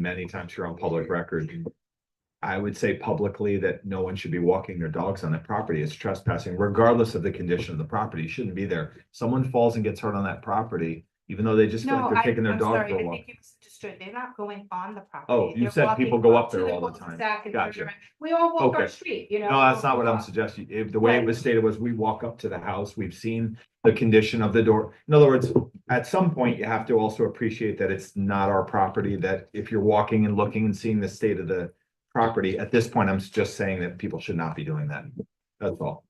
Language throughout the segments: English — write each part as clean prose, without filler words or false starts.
many times here on public record. I would say publicly that no one should be walking their dogs on that property. It's trespassing, regardless of the condition of the property. You shouldn't be there. Someone falls and gets hurt on that property, even though they just feel like No, they're taking their I'm dog sorry, for a I walk. think you misunderstood. They're not going on the property. Oh, you They're said people walking go up there to all the time. cul-de-sac and Gotcha. turn around. We all walk our Okay. street, you know. No, that's not what I'm walk. suggesting. If the way it Right. was stated was we walk up to the house, we've seen the condition of the door. In other words, at some point you have to also appreciate that it's not our property, that if you're walking and looking and seeing the state of the property, at this point, I'm just saying that people should not be doing that. That's all.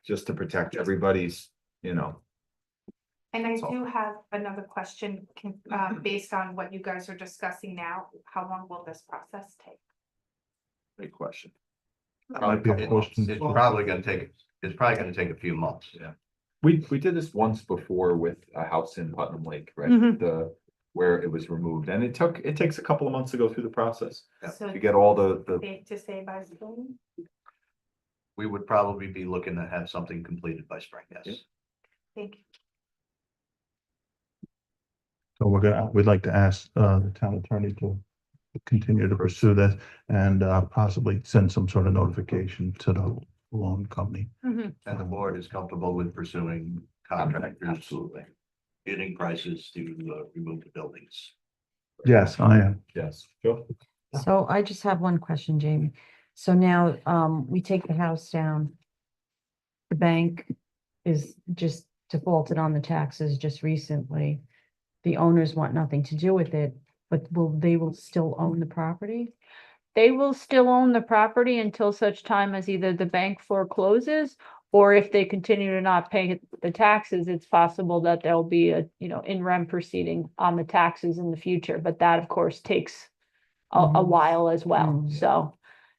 Just to protect everybody's, you know. And I That's all. do have another question, based on what you guys are discussing now. How long will this process take? Great question. Might be a question. It's probably gonna take a few months. Yeah. We did this once before with a house in Putnam Lake, right? Mhm. Where it was removed, and it takes a couple of months to go through the process. So To get all the, safe to say by spring? We would probably be looking to have something completed by spring, yes. Thank you. So we'd like to ask the town attorney to continue to pursue this and possibly send some sort of notification to the loan company. And the board is comfortable with pursuing contractors. Absolutely. Getting prices to remove the buildings. Yes, I am. yes, Joe? So I just have one question, Jamie. So now, we take the house down. The bank is just defaulted on the taxes just recently. The owners want nothing to do with it, but they will still own the property? They will still own the property until such time as either the bank forecloses, or if they continue to not pay the taxes, it's possible that there'll be a, in rem proceeding on the taxes in the future, but that of course takes a while as well. Mhm. So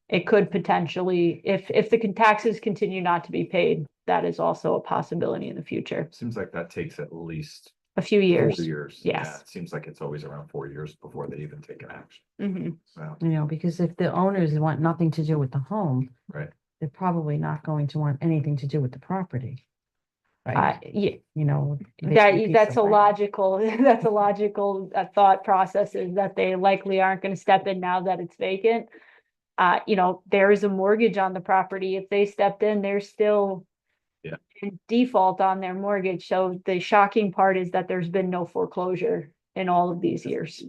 it could potentially, if the taxes continue not to be paid, that is also a possibility in the future. Seems like that takes at least A few 4 years. years. Yes. Yeah, it seems like it's always around 4 years before they even take an action. Mhm. So, Because if the owners want nothing to do with the home. Right. They're probably not going to want anything to do with the property. Yeah, They that's a logical, that's a logical thought process, is that they likely aren't gonna step in now that it's vacant. There is a mortgage on the property. If they stepped in, they're still Yeah. in default on their mortgage. So the shocking part is that there's been no foreclosure in all of these years.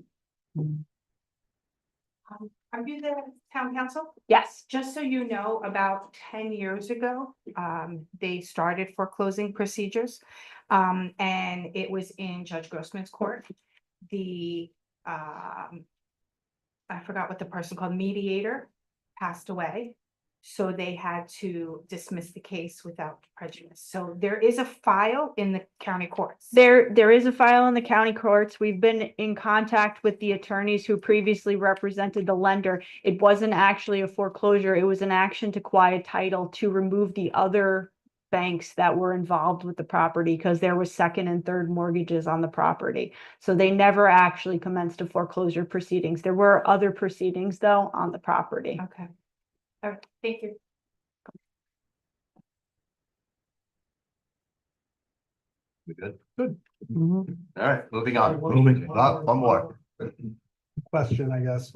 Are you the town council? Yes. Just so you know, about 10 years ago, they started foreclosing procedures. And it was in Judge Grossman's court. I forgot what the person called, mediator, passed away. So they had to dismiss the case without prejudice. So there is a file in the county courts. There is a file in the county courts. We've been in contact with the attorneys who previously represented the lender. It wasn't actually a foreclosure. It was an action to quiet title to remove the other banks that were involved with the property, because there was second and third mortgages on the property. So they never actually commenced a foreclosure proceedings. There were other proceedings though on the property. Okay. All right, thank you. We good? Mhm. All right, moving on. Moving. One more. Question, I guess.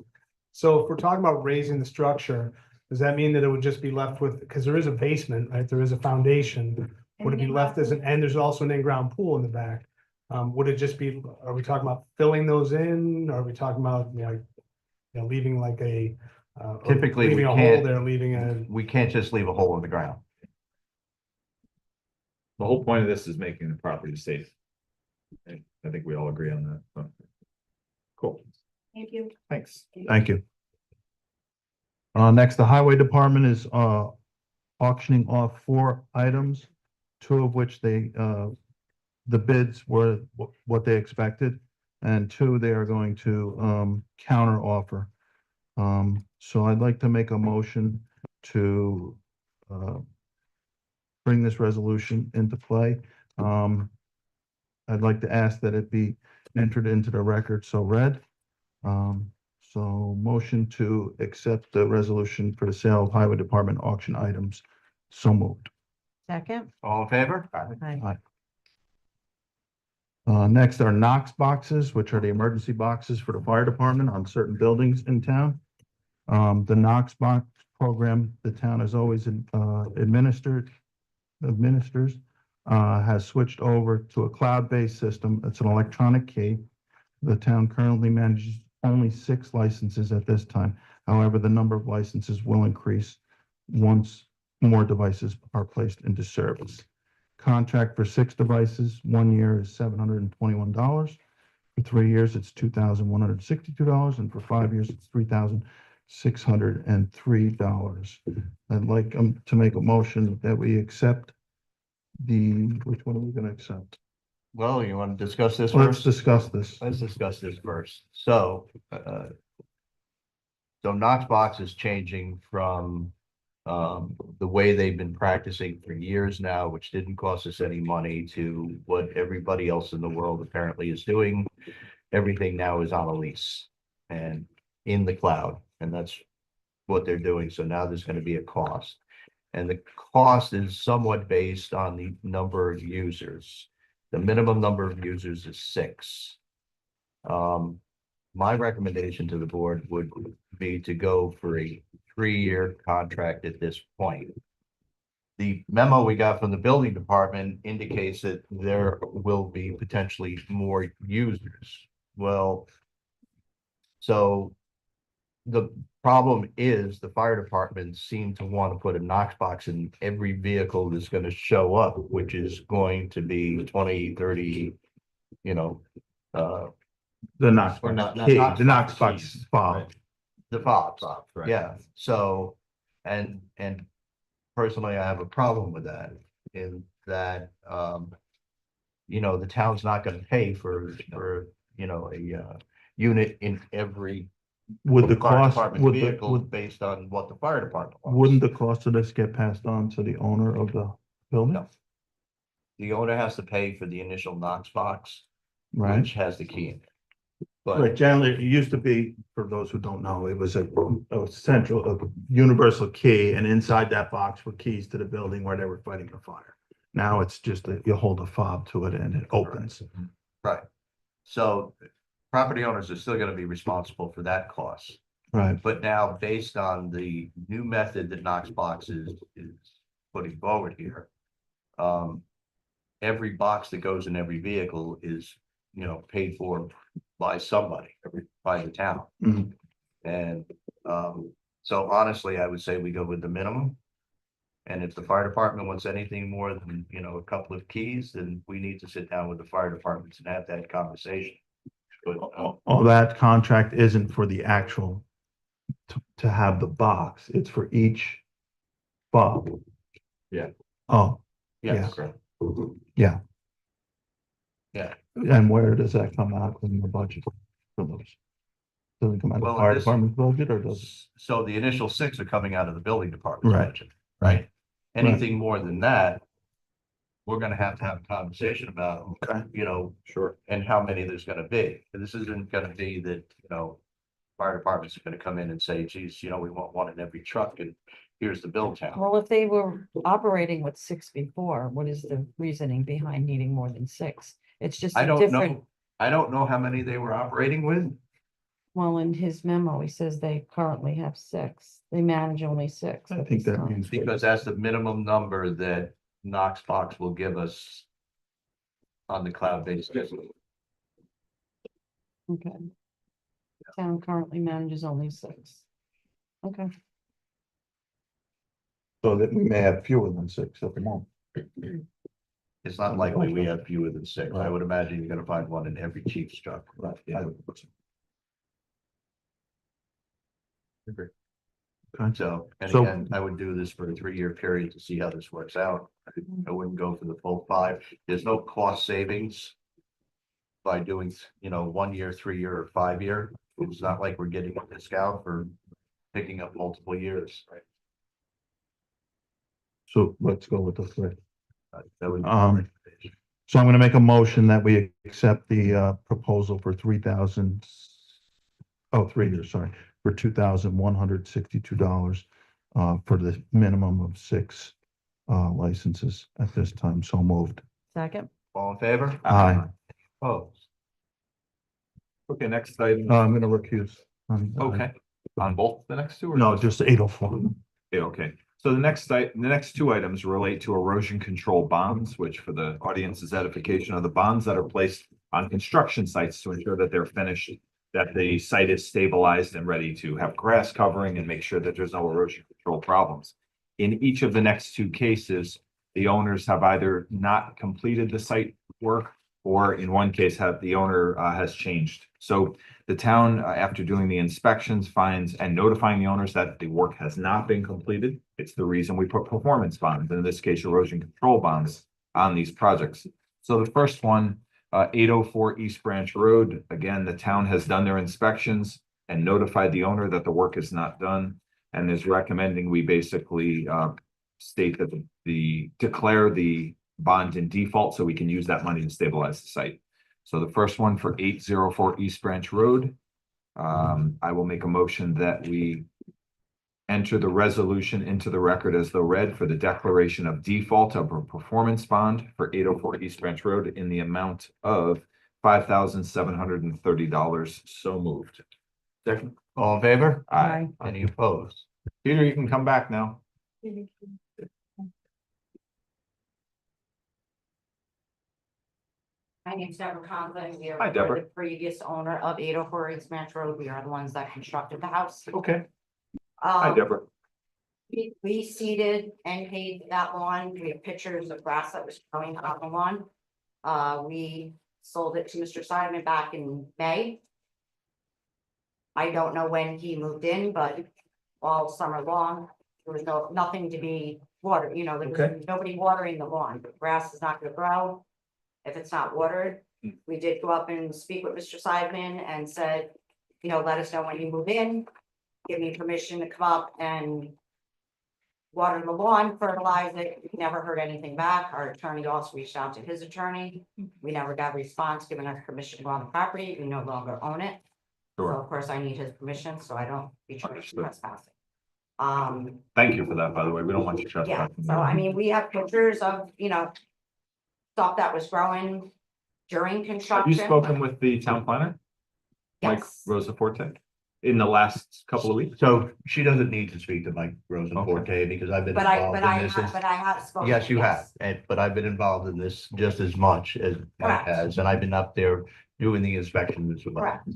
So if we're talking about raising the structure, does that mean that it would just be left with, because there is a basement, right? There is a foundation. Would it be left as and there's also an in-ground pool in the back? Would it just be, are we talking about filling those in? Are we talking about, leaving like a, Typically, we leaving a hole can't- there, leaving a, We can't just leave a hole in the ground. The whole point of this is making the property safe. I think we all agree on that. So. Cool, Thank you. thanks. Thank you. Next, the highway department is auctioning off 4 items, 2 of which the bids were what they expected, and 2 they are going to counter offer. So I'd like to make a motion to bring this resolution into play. I'd like to ask that it be entered into the record, so read. So motion to accept the resolution for the sale of highway department auction items. So moved. Second? All in favor? Aye. Aye. Next are Knox boxes, which are the emergency boxes for the fire department on certain buildings in town. The Knox box program, the town has always administers, has switched over to a cloud-based system. It's an electronic key. The town currently manages only 6 licenses at this time. However, the number of licenses will increase once more devices are placed into service. Contract for 6 devices, 1 year is $721. For 3 years, it's $2,162, and for 5 years, it's $3,603. I'd like to make a motion that we accept which one are we gonna accept? Well, you want to discuss this Let's first? discuss this. Let's discuss this first. So Knoxbox is changing from the way they've been practicing for years now, which didn't cost us any money, to what everybody else in the world apparently is doing. Everything now is on a lease and in the cloud, and that's what they're doing. So now there's going to be a cost. And the cost is somewhat based on the number of users. The minimum number of users is 6. My recommendation to the board would be to go for a 3-year contract at this point. The memo we got from the building department indicates that there will be potentially more users. Well, so the problem is the fire department seem to want to put a Knox box in every vehicle that's going to show up, which is going to be 20, 30, The Knox Or box not key, Knox the Knox box box keys, fob. the fobs. Right. Yeah, so, and personally, I have a problem with that, in that, the town's not gonna pay for, a unit in every Would the fire cost, department would vehicle the, based on what the fire department wants. wouldn't the cost of this get passed on to the owner of the building? No. The owner has to pay for the initial Knox box, Right? which has the key in it. Right, But generally, it used to be, for those who don't know, it was a universal key, and inside that box were keys to the building where they were fighting the fire. Now it's just that you hold a fob to it and it opens. right, so property owners are still gonna be responsible for that cost. Right, But now, based on the new method that Knoxbox is putting forward here, every box that goes in every vehicle is, paid for by somebody, by the town. Mhm. And, so honestly, I would say we go with the minimum. And if the fire department wants anything more than, a couple of keys, then we need to sit down with the fire departments and have that conversation. But, all that contract isn't for the actual, to have the box, it's for each fob. Yeah. Oh, yes, yeah. Yeah. And where does that come out in the budget for those? Does it come out of the Well, fire this- department's budget, or does it? So the initial 6 are coming out of the building department's Right. budget, right? Anything more than that, we're gonna have to have a conversation about, Okay. Sure. and how many there's gonna be. And this isn't gonna be that, fire departments are gonna come in and say, geez, we want one in every truck, and here's the bill count. Well, if they were operating with 6 before, what is the reasoning behind needing more than 6? It's just I a don't different, know, I don't know how many they were operating with. well, in his memo, he says they currently have 6. They manage only 6. I at think this that time. means. Because that's the minimum number that Knoxbox will give us on the cloud-based system. Okay. Town currently manages only 6. Okay. So that we may have fewer than 6 at the moment. It's not likely we have fewer than 6. I Right. would imagine you're gonna find one in every chief's truck. Right. Yeah. Okay. So, and So- again, I would do this for a 3-year period to see how this works out. I wouldn't go for the full 5. There's no cost savings by doing, 1 year, 3-year, or 5-year. It's not like we're getting a discount for picking up multiple years. So let's go with the 3. That would be Um, my recommendation. So I'm gonna make a motion that we accept the proposal for 3,000. 3 years, sorry, for $2,162 for the minimum of 6 licenses at this time. So moved. Second, All in favor? Aye. Opposed? Okay, next item. I'm gonna recuse. Okay, on both the next two? Or No, just 804. Yeah, okay. So the next two items relate to erosion control bonds, which for the audience's edification are the bonds that are placed on construction sites to ensure that they're finished, that the site is stabilized and ready to have grass covering and make sure that there's no erosion control problems. In each of the next two cases, the owners have either not completed the site work, or in one case the owner has changed. So the town, after doing the inspections, finds and notifying the owners that the work has not been completed. It's the reason we put performance bonds, in this case, erosion control bonds, on these projects. So the first one, 804 East Branch Road, again, the town has done their inspections and notified the owner that the work is not done, and is recommending we basically state that declare the bond in default so we can use that money to stabilize the site. So the first one for 804 East Branch Road, I will make a motion that we enter the resolution into the record as though read for the declaration of default of a performance bond for 804 East Branch Road in the amount of $5,730. So moved. Second. All in favor? Aye. Any opposed? Peter, you can come back now. My name's Deborah Conklin. We Hi, are Deborah. the previous owner of 804 East Branch Road. We are the ones that constructed the house. Okay. Hi, Deborah. We seeded and paid that lawn. We have pictures of grass that was growing on the lawn. We sold it to Mr. Simon back in May. I don't know when he moved in, but all summer long, there was nothing to be watered, there Okay. was nobody watering the lawn. The grass is not gonna grow if it's not watered. We did go up and speak with Mr. Seidman and said, let us know when you move in, give me permission to come up and water the lawn, fertilize it. We never heard anything back. Our attorney also reached out to his attorney. We never got a response giving us permission to go on the property. We no longer own it. So Sure. of course I need his permission, so I don't be Understood. trespassing. Thank you for that, by the way. We don't want you Yeah, trespassing. so I mean, we have pictures of, stuff that was growing during Have construction. you spoken with the town planner, Mike Yes. Rosa Forte, in the last couple of weeks? So she doesn't need to speak to Mike Rosenforte Okay. because I've been But involved in this. I have spoken. Yes, you have, but I've been involved in this just as much as Mike Correct. has, and I've been up there doing the inspections as well. Correct.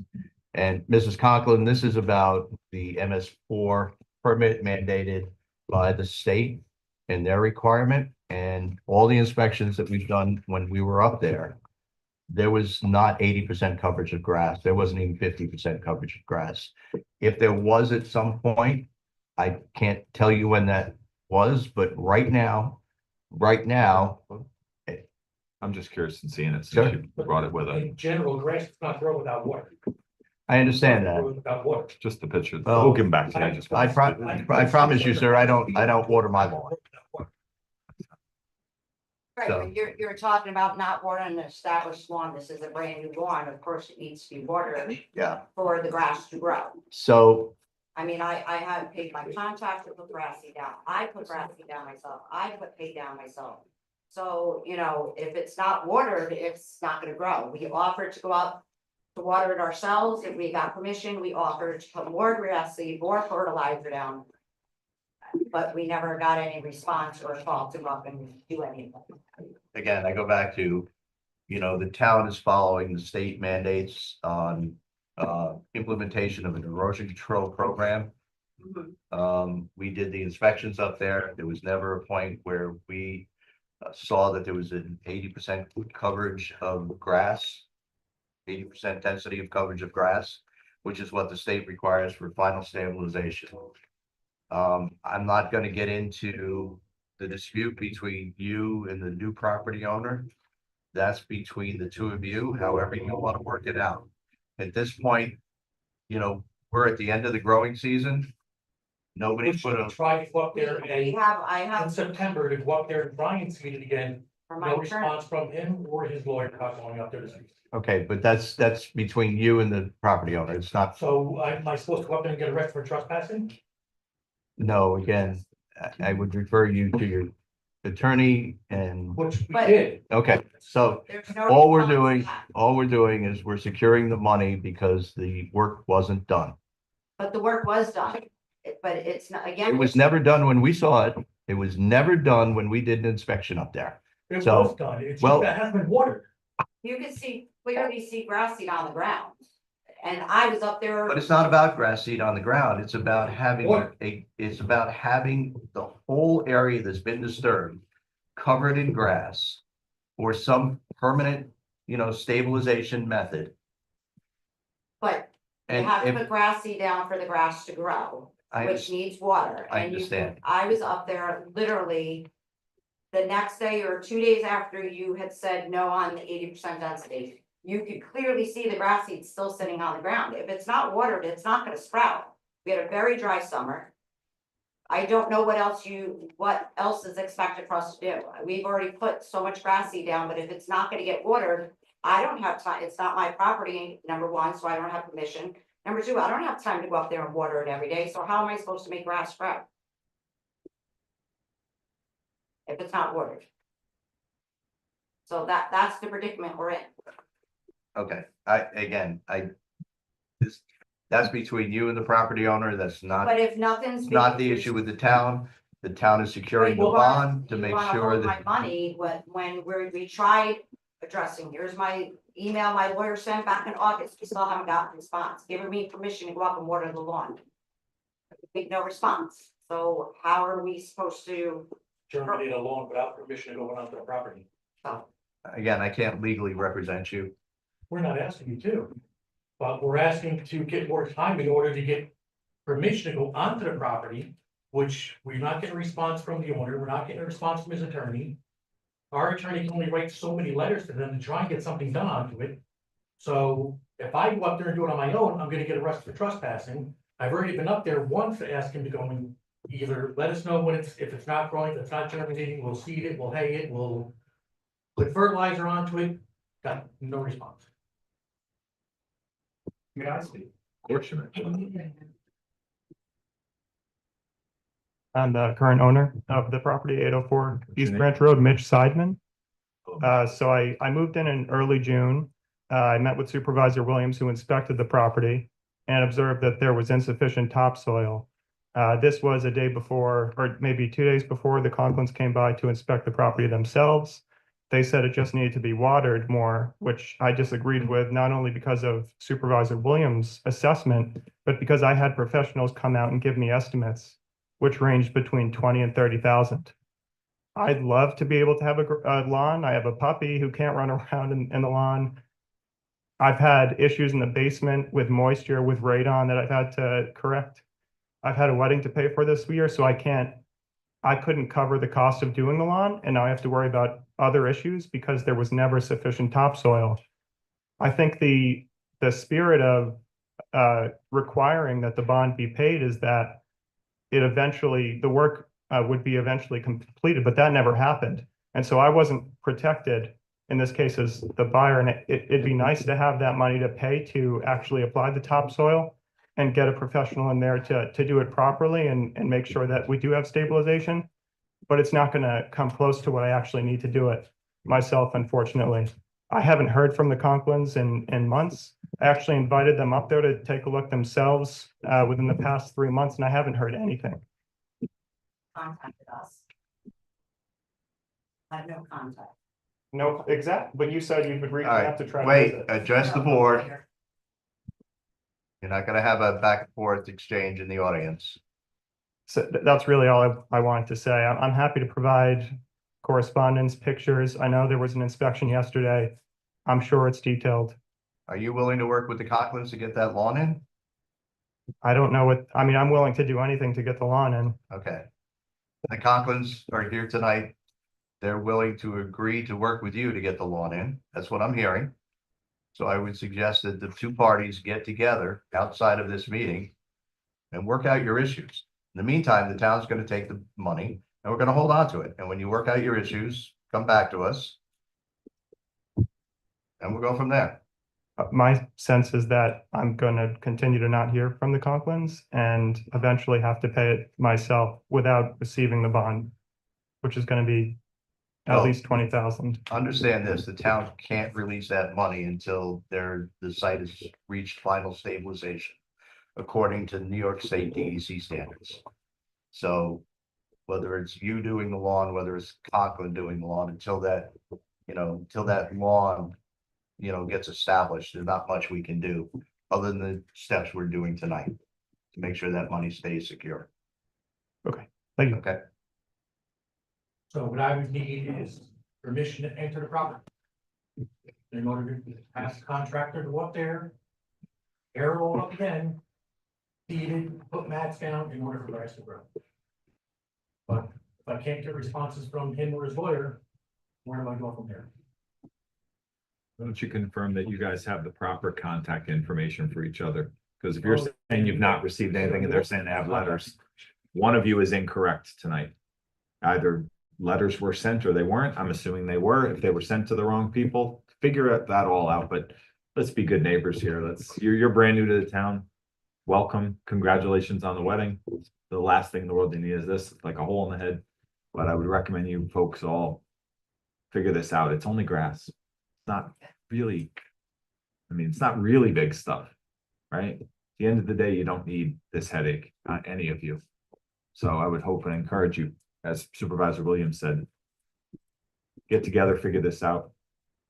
And Mrs. Conklin, this is about the MS4 permit mandated by the state and their requirement, and all the inspections that we've done when we were up there. There was not 80% coverage of grass. There wasn't even 50% coverage of grass. If there was at some point, I can't tell you when that was, but right now, I'm just curious in seeing it Sure. since you brought it with us. In general, grass does not grow without water. I understand that. Grows without water. Just the picture. Well, We'll give them back to you. I promise you, sir, I don't water my lawn. Right, So- but you're talking about not watering an established lawn. This is a brand new lawn. Of course, it needs to be watered Yeah, for the grass to grow. so, I mean, I have paid my contractor to put grass seed down. I put grass seed down myself. I put hay down myself. So, if it's not watered, it's not gonna grow. We offered to go up to water it ourselves. If we got permission, we offered to put more grass seed, more fertilizer down. But we never got any response or call to go up and do anything. again, I go back to, the town is following the state mandates on implementation of an erosion control program. We did the inspections up there. There was never a point where we saw that there was an 80% coverage of grass, 80% density of coverage of grass, which is what the state requires for final stabilization. I'm not gonna get into the dispute between you and the new property owner. That's between the two of you, however you want to work it out. At this point, we're at the end of the growing season. Nobody's put a, Try to go up there and I in have September to go up there and try and see it again. for my No attorney. response from him or his lawyer not going up there to see. okay, but that's between you and the property owner. It's not, So am I supposed to go up there and get arrested for trespassing? no, again, I would refer you to your attorney and, Which we But- did. okay, so There's no. all we're response to doing, that. all we're doing is we're securing the money because the work wasn't done. But the work was done. But it's not, again. It was never done when we saw it. It was never done when we did an inspection up there. It So, was done. It's well- just that hasn't been watered. You can clearly see grass seed on the ground. And I was up there. But it's not about grass seed on the ground. It's about having What? it's about having the whole area that's been disturbed covered in grass or some permanent, stabilization method. But you And have to if, put grass seed down for the grass to grow, I, which needs water. I And you can- understand. I was up there literally the next day or 2 days after you had said no on the 80% density. You could clearly see the grass seed still sitting on the ground. If it's not watered, it's not gonna sprout. We had a very dry summer. I don't know what else is expected for us to do. We've already put so much grass seed down, but if it's not gonna get watered, I don't have time. It's not my property, number one, so I don't have permission. Number two, I don't have time to go up there and water it every day, so how am I supposed to make grass sprout? If it's not watered. So that's the predicament we're in. Okay, that's between you and the property owner. That's But not, if nothing's. not the issue with the town. The town is securing the You wanna- bond to you make wanna sure hold My that. money, when we tried addressing, here's my email, my lawyer sent back in August, we still haven't gotten a response, giving me permission to go up and water the lawn. No response, so how are we supposed to, Terminate a loan without permission to go onto the property. Again, I can't legally represent you. We're not asking you to. But we're asking to get more time in order to get permission to go onto the property, which we're not getting a response from the owner, we're not getting a response from his attorney. Our attorney can only write so many letters to them to try and get something done onto it. So if I go up there and do it on my own, I'm gonna get arrested for trespassing. I've already been up there once to ask him to go and either let us know if it's not growing, if it's not germinating, we'll seed it, we'll hay it, we'll put fertilizer onto it. Got no response. May I speak? Of course you may. I'm the current owner of the property, 804 your East name? Branch Road, Mitch Seidman. So I moved in early June. I met with Supervisor Williams, who inspected the property and observed that there was insufficient topsoil. This was a day before, or maybe 2 days before, the Conklins came by to inspect the property themselves. They said it just needed to be watered more, which I disagreed with, not only because of Supervisor Williams' assessment, but because I had professionals come out and give me estimates, which ranged between 20 and 30,000. I'd love to be able to have a lawn. I have a puppy who can't run around in the lawn. I've had issues in the basement with moisture, with radon that I've had to correct. I've had a wedding to pay for this year, so I couldn't cover the cost of doing the lawn, and now I have to worry about other issues because there was never sufficient topsoil. I think the spirit of requiring that the bond be paid is that the work would be eventually completed, but that never happened. And so I wasn't protected in this case as the buyer, and it'd be nice to have that money to pay to actually apply the topsoil and get a professional in there to do it properly and make sure that we do have stabilization. But it's not gonna come close to what I actually need to do it myself, unfortunately. I haven't heard from the Conklins in months. I actually invited them up there to take a look themselves within the past 3 months, and I haven't heard anything. contacted us? I have no contact. No, exact, but you said you've been reaching All out to right, try to wait, visit. address the board. You're not gonna have a back and forth exchange in the audience. So that's really all I wanted to say. I'm happy to provide correspondence, pictures. I know there was an inspection yesterday. I'm sure it's detailed. Are you willing to work with the Conklins to get that lawn in? I don't know I'm willing to do anything to get the lawn in. Okay. The Conklins are here tonight. They're willing to agree to work with you to get the lawn in. That's what I'm hearing. So I would suggest that the two parties get together outside of this meeting and work out your issues. In the meantime, the town's gonna take the money and we're gonna hold on to it. And when you work out your issues, come back to us. And we'll go from there. My sense is that I'm gonna continue to not hear from the Conklins and eventually have to pay it myself without receiving the bond. which is gonna be at Oh. least 20,000. Understand this, the town can't release that money until the site has reached final stabilization, according to New York State DEC standards. So whether it's you doing the lawn, whether it's Conklin doing the lawn, until that, until that lawn, gets established, there's not much we can do other than the steps we're doing tonight to make sure that money stays secure. Thank you. Okay? So what I would need is permission to enter the property. In order to ask the contractor to go up there, air it all up again, seed it, put mats down in order for grass to grow. But if I can't get responses from him or his lawyer, where do I go from there? Why don't you confirm that you guys have the proper contact information for each other? Because if you're saying you've not received anything and they're saying they have letters, one of you is incorrect tonight. Either letters were sent or they weren't. I'm assuming they were. If they were sent to the wrong people, figure that all out. But let's be good neighbors here. You're brand new to the town. Welcome. Congratulations on the wedding. The last thing in the world they need is this, like a hole in the head. But I would recommend you folks all figure this out. It's only grass. It's not really, it's not really big stuff, right? At the end of the day, you don't need this headache, not any of you. So I would hope and encourage you, as Supervisor Williams said, get together, figure this out.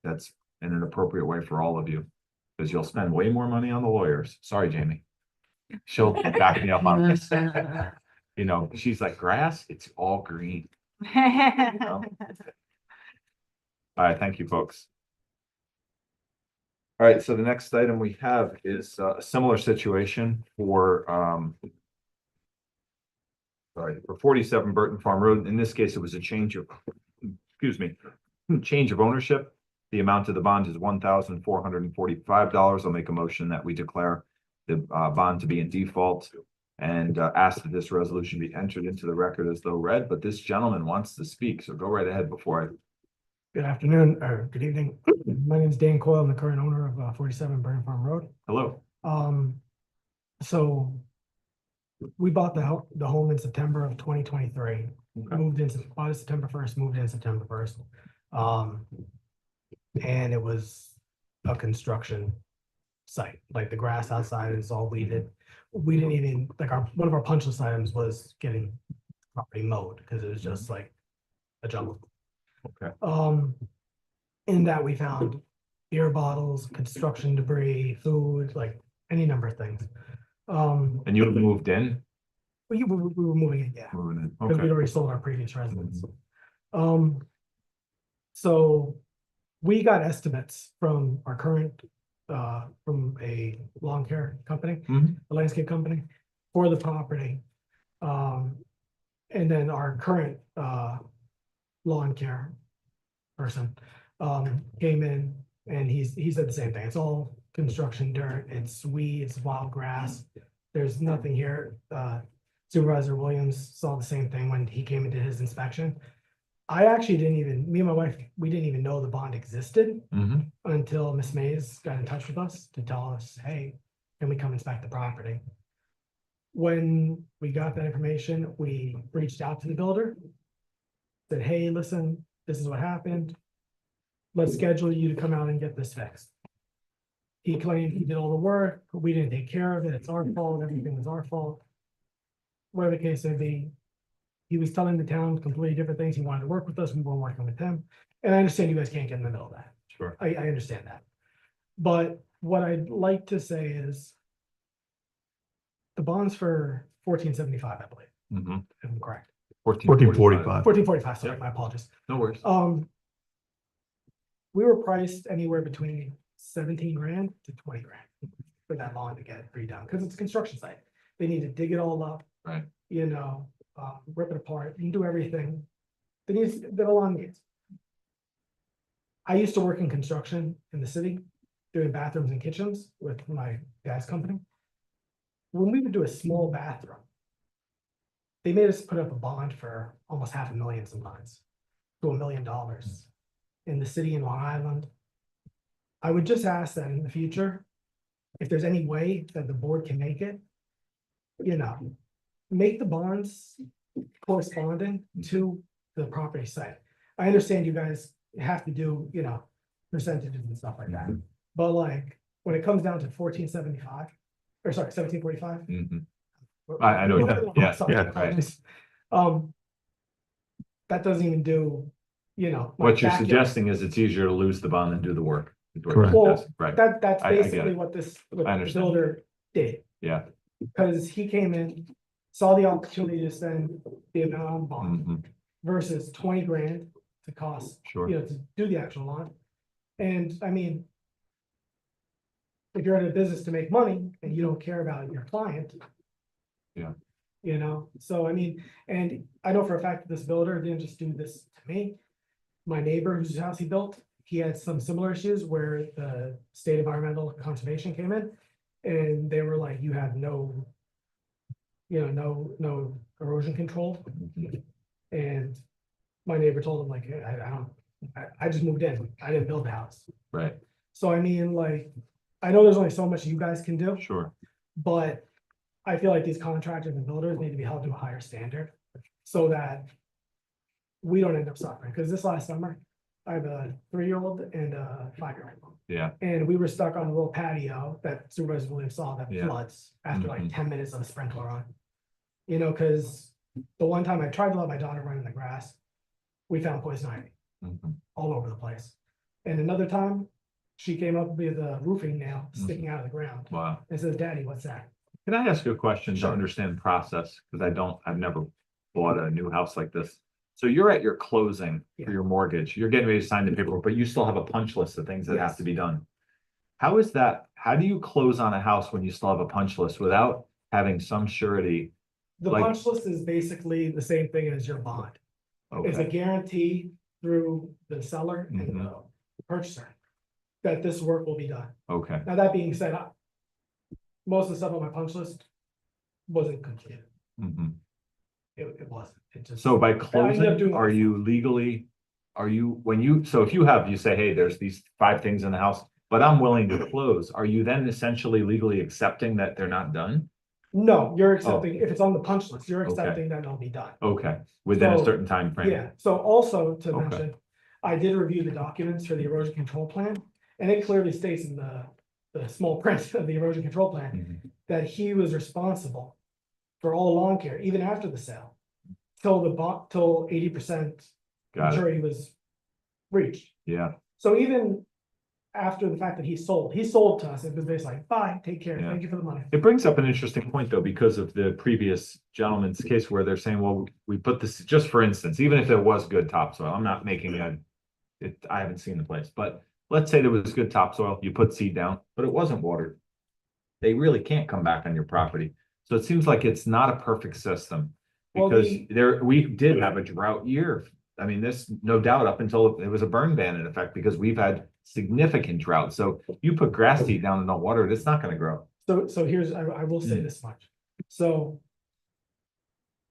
That's in an appropriate way for all of you, because you'll spend way more money on the lawyers. Sorry, Jamie. She'll back me up on this. She's like, grass, it's all green. All right, thank you, folks. All right, so the next item we have is a similar situation for 47 Burton Farm Road. In this case, it was a change of ownership. The amount of the bond is $1,445. I'll make a motion that we declare the bond to be in default and ask that this resolution be entered into the record as though read, but this gentleman wants to speak, so go right ahead before I. Good afternoon, or good evening. My name is Dan Coyle. I'm the current owner of 47 Burn Farm Road. Hello. So we bought the home in September of 2023. Moved in, bought it September 1st, moved in September 1st. And it was a construction site, like the grass outside is all weeded. We didn't even, like one of our punch list items was getting property mowed because it was just like a jungle. Okay. In that we found beer bottles, construction debris, food, like any number of things. And you moved in? We were moving it, yeah, Moving in, because we'd okay. already sold our previous residence. So we got estimates from our current, from a lawn care company, a landscape company for the property. And then our current, lawn care person came in and he said the same thing. It's all construction dirt, it's weeds, wild grass. There's nothing here. Supervisor Williams saw the same thing when he came and did his inspection. I actually me and my wife, we didn't even know the bond existed until Miss Mays got in touch with us to tell us, hey, can we come inspect the property? When we got that information, we reached out to the builder, said, hey, listen, this is what happened. Let's schedule you to come out and get this fixed. He claimed he did all the work, but we didn't take care of it. It's our fault. Everything was our fault. Whatever the case may be, he was telling the town completely different things. He wanted to work with us. We weren't working with him. And I understand you guys can't get in the middle of that. Sure. I understand that. But what I'd like to say is the bond's for $1,475, I believe, if I'm correct. 1445. $1,445, sorry, Yep. my apologies. No worries. We were priced anywhere between 17 grand to 20 grand for that lawn to get redone, because it's a construction site. They need to dig it all up. Right. Rip it apart and do everything. The lawn needs. I used to work in construction in the city, doing bathrooms and kitchens with my dad's company. When we would do a small bathroom, they made us put up a bond for almost $500,000 sometimes to $1 million in the city in Long Island. I would just ask that in the future, if there's any way that the board can make it, make the bonds corresponding to the property site. I understand you guys have to do, you know, percentages and stuff like that. But like, when it comes down to 1475, or sorry, 1745. Mhm. I know, yeah, yeah, right. That doesn't even do, you know. my What you're backyard. suggesting is it's easier to lose the bond than do the work. is what you're Correct. Well, suggesting, Right, That's I get basically it. what this, I what the understand. builder did, yeah. because he came in, saw the opportunity to spend the amount on bond Mhm. versus 20 grand to cost, Sure. you know, to do the actual lawn. And I mean, if you're in a business to make money and you don't care about your client. Yeah. You know, so I mean, and I know for a fact that this builder didn't just do this to me. My neighbor whose house he built, he had some similar issues where the state environmental conservation came in. And they were like, you have no, you know, no erosion control. Mhm. And my neighbor told him like, hey, I don't, I just moved in, I didn't build the house. Right, So I mean, like, I know there's only so much you guys can do, sure. but I feel like these contractors and builders need to be held to a higher standard so that we don't end up suffering. Because this last summer, I have a 3-year-old and a 5-year-old. Yeah, And we were stuck on a little patio that Supervisor Williams saw that Yeah. floods after like Mhm. 10 minutes of a sprinkler on. You know, because the one time I tried to let my daughter run in the grass, we found poison ivy Mhm. all over the place. And another time, she came up with a roofing nail sticking out of the ground Wow. and says, "Daddy, what's that?" Can I ask you a question to Sure. understand the process? Because I've never bought a new house like this. So you're at your closing Yeah. for your mortgage, you're getting ready to sign the paperwork, but you still have a punch list of things that have Yes. to be done. How is that? How do you close on a house when you still have a punch list without having some surety? The Like- punch list is basically the same thing as your bond. It's a Okay, guarantee through the seller and Mhm. the purchaser that this work will be done. okay, Now, that being said, most of the stuff on my punch list wasn't completed. Mhm. It wasn't. It just. So by I ended up closing, doing are it. you legally? Are you, so if you say, hey, there's these 5 things in the house, but I'm willing to close, are you then essentially legally accepting that they're not done? No, you're accepting, if it's on the punch list, you're Oh. Okay. accepting that it'll be done. Okay, within a So, certain time frame. Yeah, so also to Okay. mention, I did review the documents for the erosion control plan, and it clearly states in the small print of the erosion control plan Mhm. that he was responsible for all lawn care, even after the sale, till 80% Got it, maturity was reached. yeah, So even after the fact that he sold to us, it was basically like, bye, take care, Yeah. thank you for the money. it brings up an interesting point though, because of the previous gentleman's case where they're saying, well, we put this, just for instance, even if there was good topsoil, I'm not making I haven't seen the place, but let's say there was good topsoil, you put seed down, but it wasn't watered. They really can't come back on your property, so it seems like it's not a perfect system. Well, Because the- we did have a drought year. I mean, this, no doubt, up until it was a burn ban in effect, because we've had significant drought. So you put grass seed down and don't water it, it's not gonna grow. So here's, I will say Mm. this much. So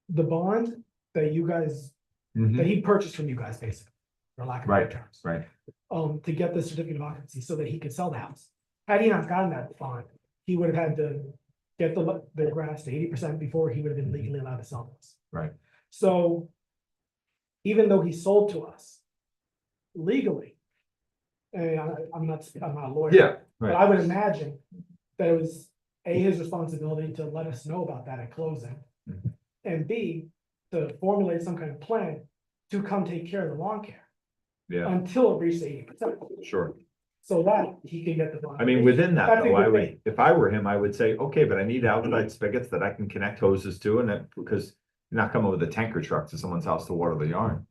the bond that you guys, Mhm. that he purchased from you guys, basically, for lack of better terms. Right, To get the certificate of occupancy so that he could sell the house. Had he not gotten that bond, he would have had to get the grass to 80% before he would have been legally allowed to sell this. right. So even though he sold to us legally, and I'm not a lawyer. Yeah, But right. I would imagine that it was his responsibility to let us know about that at closing. Mhm. And B, to formulate some kind of plan to come take care of the lawn care Yeah, until it reaches 80%. sure. So that he can get the bond. I mean, within that, That's a though, I good would, thing. if I were him, I would say, okay, but I need outside spigots that I can connect hoses to, and that, because you're not coming with a tanker truck to someone's house to water the yard,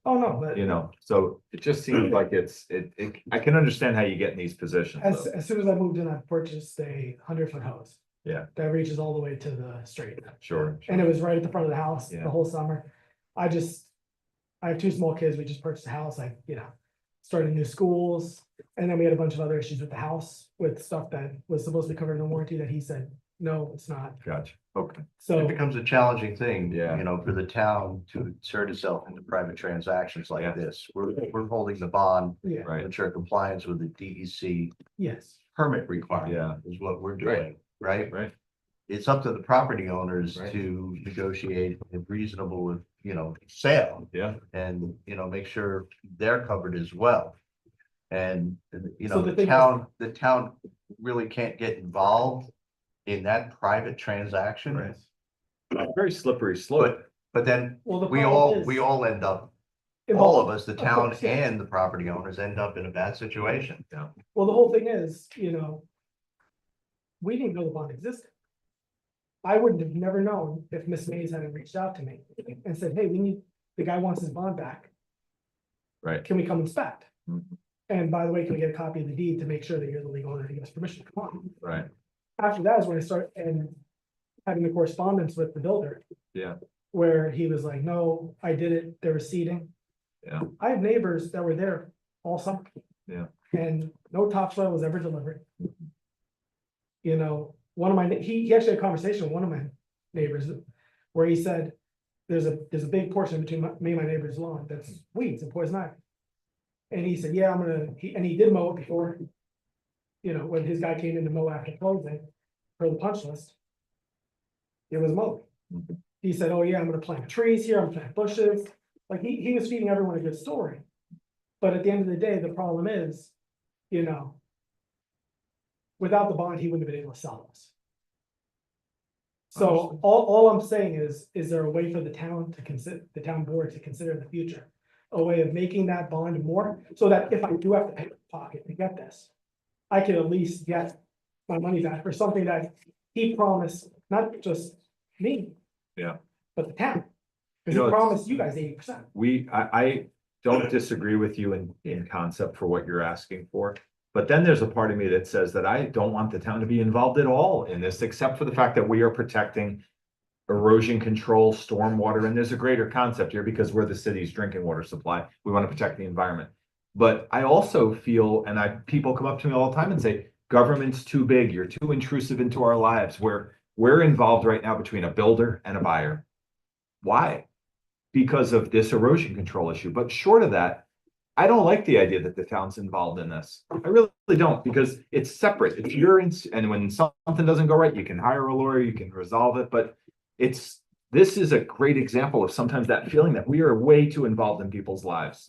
Oh, no, but you know, so it just seems like I can understand how you get in these positions, though. as soon as I moved in, I purchased a 100-foot hose. Yeah. That reaches all the way to the street. Sure, And it was right at the front of the house Yeah. the whole summer. I have 2 small kids. We just purchased a house, like, started new schools. And then we had a bunch of other issues with the house, with stuff that was supposed to be covered in warranty that he said, no, it's not. Gotcha, okay. It So, becomes a challenging thing, Yeah. for the town to insert itself into private transactions Yeah. like this. We're holding the bond, yeah, Right, ensure compliance with the DEC yes. permit requirement Yeah. is what we're doing, right? right, it's up to the property owners Right. to negotiate a reasonable, sale. Yeah. And, make sure they're covered as well. And, So the the thing is- town really can't get involved in that private transaction. Right. Very slippery slope. But then Well, the we problem all, we is- all end up, all Involved. of us, the Of town course, yeah. and the property owners end up in a bad situation. Well, the whole thing is, we didn't know the bond existed. I wouldn't have never known if Miss Mays hadn't reached out to me and said, hey, the guy wants his bond back. Right. Can we come inspect? Mhm. And by the way, can we get a copy of the deed to make sure that you're the legal owner to give us permission to come on? Right. After that is when I start and having the correspondence with the builder. Yeah. Where he was like, no, I did it, there was seeding. Yeah. I have neighbors that were there all summer. Yeah. And no topsoil was ever delivered. One of my, he actually had a conversation with one of my neighbors where he said, there's a big portion between me and my neighbor's lawn that's weeds and poison ivy. And he said, yeah, he did mow it before. When his guy came in to mow after closing for the punch list. It was mowed. He said, oh yeah, I'm gonna plant trees here, I'm gonna plant bushes. Like he was feeding everyone a good story. But at the end of the day, the problem is, without the bond, he wouldn't have been able to sell this. So all I'm saying is there a way for the town board to consider in the future? A way of making that bond more, so that if I do have to pay out of pocket to get this, I can at least get my money back for something that he promised, not just me. Yeah. But the town. Because You know, he it's- promised you guys 80%. I don't disagree with you in concept for what you're asking for. But then there's a part of me that says that I don't want the town to be involved at all in this, except for the fact that we are protecting erosion control, stormwater, and there's a greater concept here because we're the city's drinking water supply. We want to protect the environment. But I also feel, and people come up to me all the time and say, government's too big, you're too intrusive into our lives, where we're involved right now between a builder and a buyer. Why? Because of this erosion control issue. But short of that, I don't like the idea that the town's involved in this. I really don't, because it's separate. It's and when something doesn't go right, you can hire a lawyer, you can resolve it, but this is a great example of sometimes that feeling that we are way too involved in people's lives.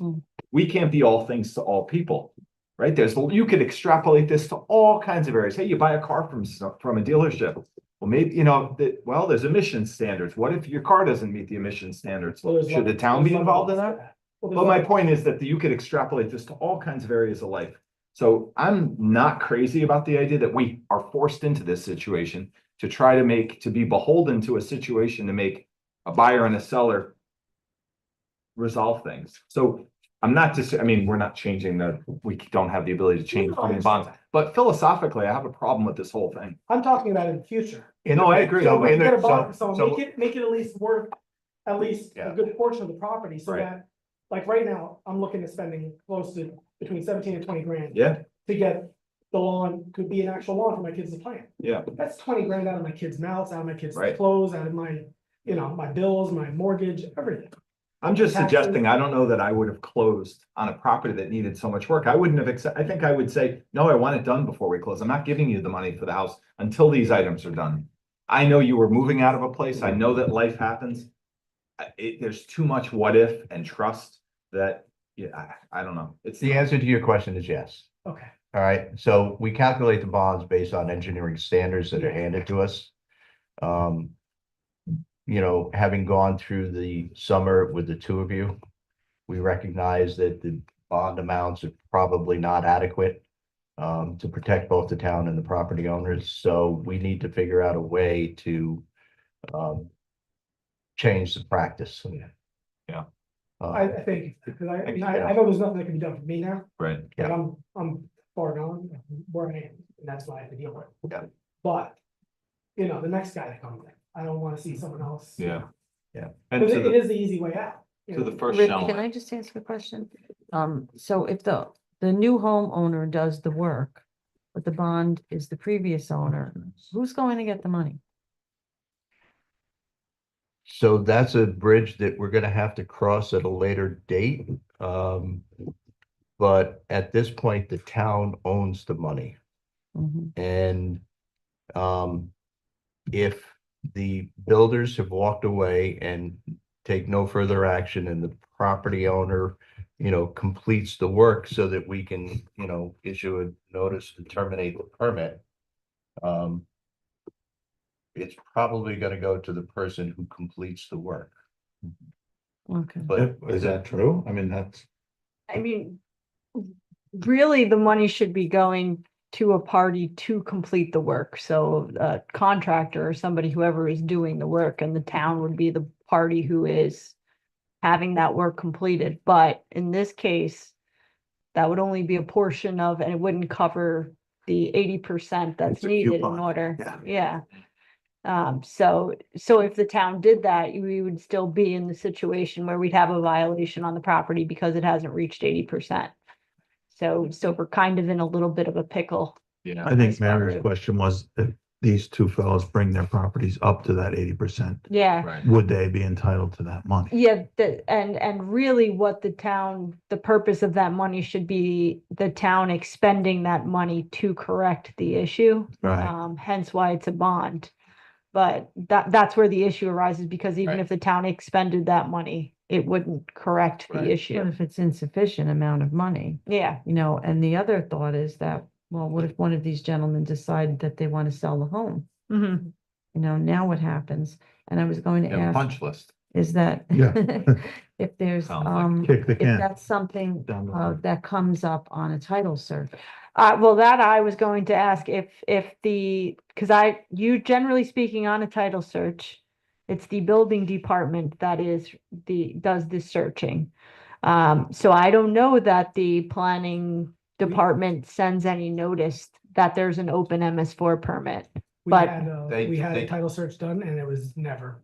We can't be all things to all people, right? You could extrapolate this to all kinds of areas. Hey, you buy a car from a dealership. Well, maybe, there's emission standards. What if your car doesn't meet the emission standards? Should the town be involved in that? But my point is that you could extrapolate this to all kinds of areas of life. So I'm not crazy about the idea that we are forced into this situation to try to be beholden to a situation to make a buyer and a seller resolve things. So I'm not we're not changing we don't have the ability to change No, I bonds, but philosophically, I have a problem with this whole thing. I'm talking about in the future. No, I agree. So we in can the- get a bond, so- so so- make it at least worth at least Yeah. a good portion of the property, so Right. that, like right now, I'm looking at spending close to between 17 and 20 grand. Yeah, To get the lawn, could be an actual lawn for my kids to plant. yeah, That's 20 grand out of my kids' mouths, out of my kids' Right. clothes, out of my, my bills, my mortgage, everything. I'm just Taxes. suggesting, I don't know that I would have closed on a property that needed so much work. I wouldn't have I think I would say, no, I want it done before we close. I'm not giving you the money for the house until these items are done. I know you were moving out of a place. I know that life happens. There's too much what if and trust that, I don't know. It's The answer to your question is yes. Okay. All right, so we calculate the bonds based on engineering standards that are handed to us. Having gone through the summer with the two of you, we recognize that the bond amounts are probably not adequate to protect both the town and the property owners. So we need to figure out a way to change the practice. Yeah. I think, because I Yeah. know there's nothing that can be done for me now, right. like I'm far gone where I am, and that's what I have to deal with. Yeah. But, the next guy that comes in, I don't wanna see someone else. Yeah. Yeah. And Because to it is the easy way out. the first Rick, can gentleman, I just ask a question? So if the new homeowner does the work, but the bond is the previous owner, who's going to get the money? So that's a bridge that we're gonna have to cross at a later date. But at this point, the town owns the money Mhm. and if the builders have walked away and take no further action and the property owner, completes the work so that we can, issue a notice to terminate the permit. It's probably gonna go to the person who completes the work, Okay. but Is that true? I mean, that's, I mean, really, the money should be going to a party to complete the work. So a contractor or somebody, whoever is doing the work, and the town would be the party who is having that work completed. But in this case, that would only be a portion of, and it wouldn't cover the 80% that's It's a needed in coupon, order. yeah. Yeah. So if the town did that, we would still be in the situation where we'd have a violation on the property because it hasn't reached 80%. So we're kind of in a little bit of a pickle. Yeah. I think As far Mary's as- question was if these two fellows bring their properties up to that 80%, Yeah. Right. would they be entitled to that money? Yeah, and really what the purpose of that money should be the town expending that money to correct the issue. Right. Hence why it's a bond. But that's where the issue arises, because even Right. if the town expended that money, it wouldn't correct the Right. But issue. if it's insufficient amount of money, Yeah, and the other thought is that, well, what if one of these gentlemen decide that they want to sell the home? mhm. Now what happens? And I was going to You have a ask, punch list. is that Yeah. if there's, Sounds like Kick the if can. that's something Down the road. that comes up on a title search? Well, that I was going to ask if because you generally speaking on a title search, it's the building department that does the searching. So I don't know that the planning department sends any notice that there's an open MS4 permit. But We had they- a title search done and it was never,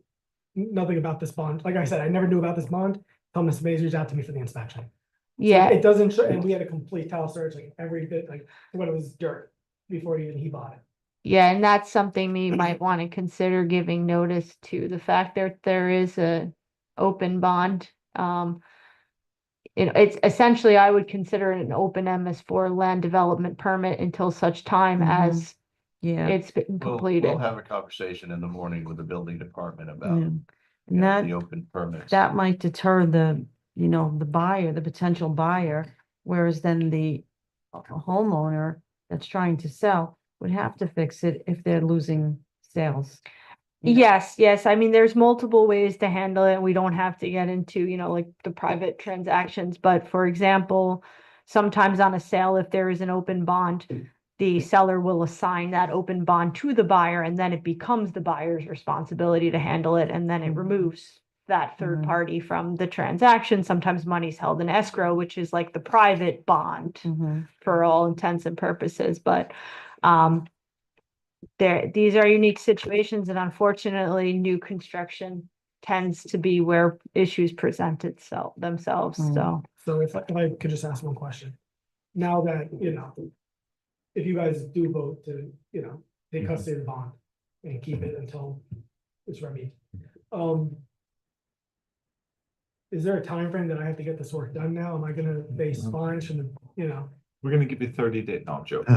nothing about this bond. Like I said, I never knew about this bond. Till Ms. Mays reached out to me for the inspection. So Yeah, It doesn't show, and we had a complete title search, like every bit, like when it was dirt, before even he bought it. yeah, and that's something we might want to consider giving notice to, the fact that there is a open bond. It's essentially, I would consider it an open MS4 land development permit until such time Mhm. as Yeah. it's been we'll completed. have a conversation in the morning with the building department Yeah. about, And that, the open permits. that might deter the buyer, the potential buyer, whereas then the homeowner that's trying to sell would have to fix it if they're losing sales. Yes. I mean, there's multiple ways to handle it. We don't have to get into, like the private transactions, but for example, sometimes on a sale, if there is an open bond, the seller will assign that open bond to the buyer, and then it becomes the buyer's responsibility to handle it, and then it removes that third Mhm. party from the transaction. Sometimes money's held in escrow, which is like the private bond Mhm. for all intents and purposes, but these are unique situations, and unfortunately, new construction tends to be where issues present themselves, Mm. so. So if I could just ask one question. Now that, if you guys do vote to, take custody of the bond and keep it until it's remedied. Is there a time frame that I have to get this work done now? Am I gonna face fines from the, We're gonna give you 30 days. No, I'm joking.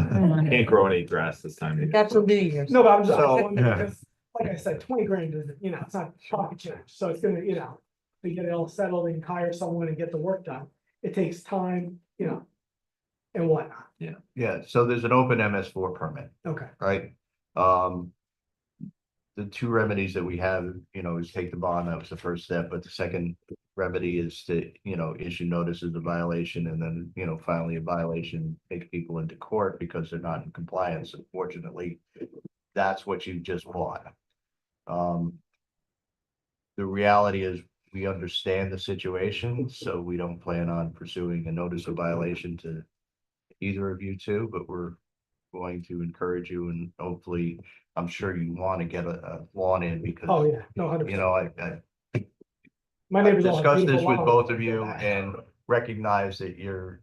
Can't grow any grass this time. of year. That's a New Year's. No, but I'm just So- wondering, Yeah. because, like I said, 20 grand isn't, it's not pocket change, so it's gonna, to get it all settled and hire someone and get the work done, it takes time, and whatnot, Yeah, so there's an open MS4 permit, okay. right? The two remedies that we have, is take the bond, that was the first step, but the second remedy is to, issue notices of violation and then, finally a violation, take people into court because they're not in compliance. Unfortunately, that's what you just bought. The reality is we understand the situation, so we don't plan on pursuing a notice of violation to either of you two, but we're going to encourage you, and hopefully, I'm sure you want to get a lawn in because, Oh, yeah, no, 100%. My I've neighbors all have discussed this beautiful with lawns. both of you and recognize that you're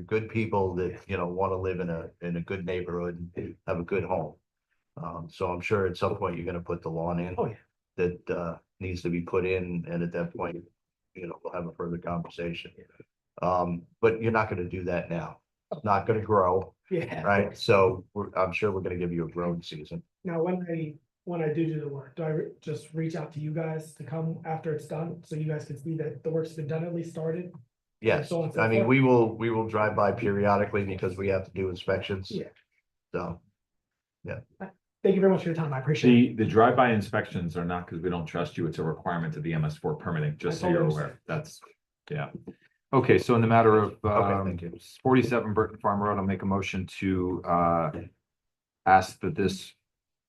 good people that, want to live in a good neighborhood and have a good home. So I'm sure at some point you're gonna put the lawn in. Oh, yeah. That needs to be put in, and at that point, we'll have a further conversation. But you're not gonna do that now. It's not gonna grow, Yeah. right? So I'm sure we're gonna give you a growing season. Now, when when I do the work? Do I just reach out to you guys to come after it's done, so you guys can see that the work's been done, at least started? Yes, So on and so I mean, forth. we will drive by periodically because we have to do inspections. Yeah. So, Thank you very much for your time, I appreciate it. The drive-by inspections are not because we don't trust you. It's a requirement of the MS4 permitting, just so I you're totally aware. That's, yeah. Okay, so in the matter of thank you. 47 Burton Farm Road, I'll make a motion to ask that this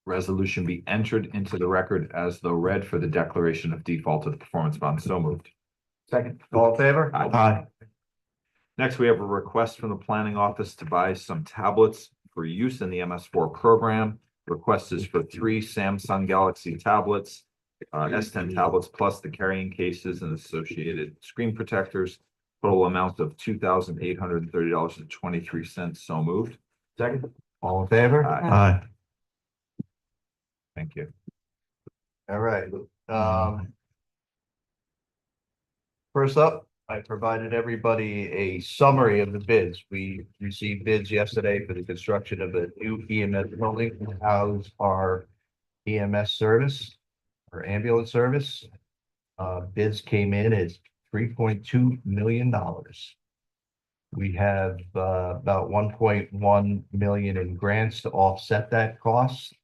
resolution be entered into the record as though read for the declaration of default of the performance bond. So moved. Second, all in favor? Aye. Next, we have a request from the planning office to buy some tablets for use in the MS4 program. Request is for 3 Samsung Galaxy tablets, S10 tablets, plus the carrying cases and associated screen protectors. Total amount of $2,830.23. So moved. Second, all in favor? Aye. Aye. Thank you. All right, first up, I provided everybody a summary of the bids. We received bids yesterday for the construction of a new EMS building to house our EMS service or ambulance service. Bids came in at $3.2 million. We have about 1.1 million in grants to offset that cost.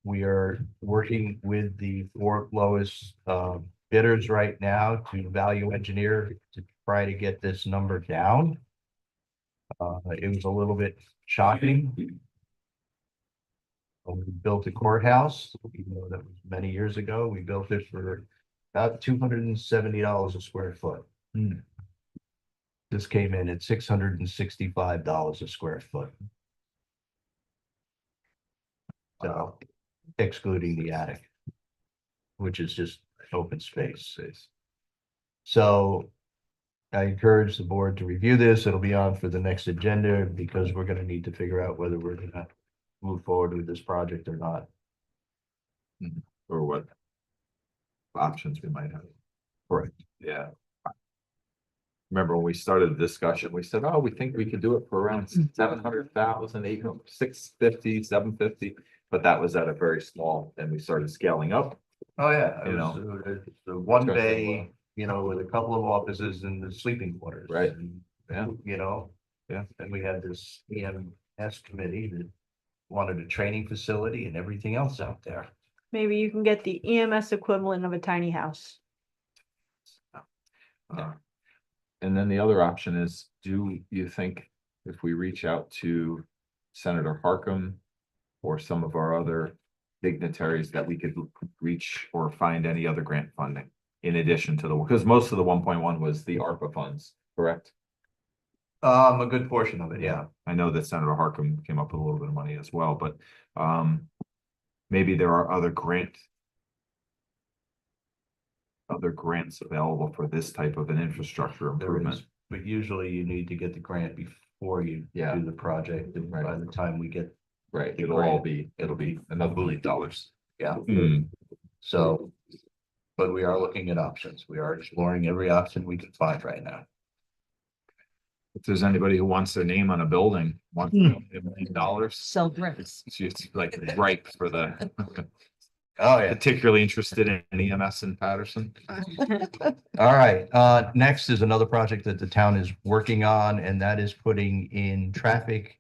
We are working with the 4 lowest bidders right now to value engineer to try to get this number down. It was a little bit shocking. When we built a courthouse, even though that was many years ago, we built it for about $270 a square foot. This came in at $665 a square foot. So, excluding the attic, which is just open space. So I encourage the board to review this. It'll be on for the next agenda because we're gonna need to figure out whether we're gonna move forward with this project or not. Or what options we might have. Correct. Yeah. Remember when we started the discussion, we said, oh, we think we could do it for around 700,000, 650, 750. But that was at a very small, and we started scaling up. Oh, yeah. You know. The one bay, you know, with a couple of offices and the sleeping quarters. Right. And, Yeah. you know. Yeah. And we had this EMS committee that wanted a training facility and everything else out there. Maybe you can get the EMS equivalent of a tiny house. And then the other option is, do you think if we reach out to Senator Harkam or some of our other dignitaries that we could reach or find any other grant funding in addition to because most of the 1.1 was the ARPA funds, correct? A good portion of it, yeah. I know that Senator Harkam came up with a little bit of money as well, but maybe there are other grants available for this type of an infrastructure There improvement. is, but usually you need to get the grant before you Yeah. do the project, and by the time we get, Right, the it'll grant. be another $1 million. yeah. Hmm. So, but we are looking at options. We are exploring every option we can find right now. If there's anybody who wants their name on a building, $1 million. Sell bricks. It's like ripe for the Oh, yeah. particularly interested in EMS in Patterson. All right, next is another project that the town is working on, and that is putting in traffic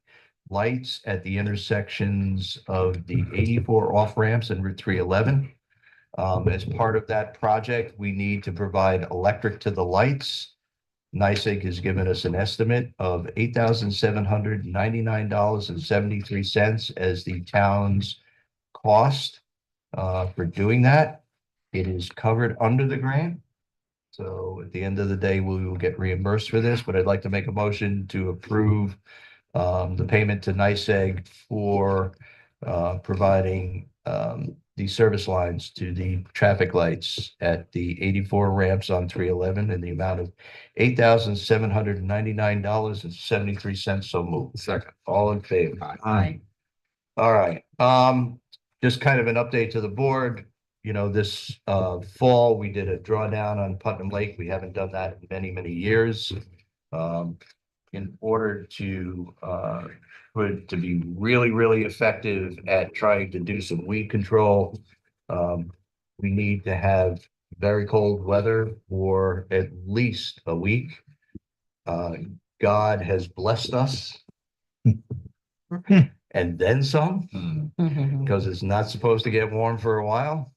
lights at the intersections of the 84 off ramps and Route 311. As part of that project, we need to provide electric to the lights. NYSEG has given us an estimate of $8,799.73 as the town's cost for doing that. It is covered under the grant. So at the end of the day, we will get reimbursed for this, but I'd like to make a motion to approve the payment to NYSEG for providing the service lines to the traffic lights at the 84 ramps on 311 in the amount of $8,799.73. So moved. Second. All in favor? Aye. All right, just kind of an update to the board. You know, this fall, we did a drawdown on Putnam Lake. We haven't done that in many, many years. in order to, to be really, really effective at trying to do some weed control, we need to have very cold weather for at least a week. God has blessed us. And then some, because it's not supposed to get warm for a while.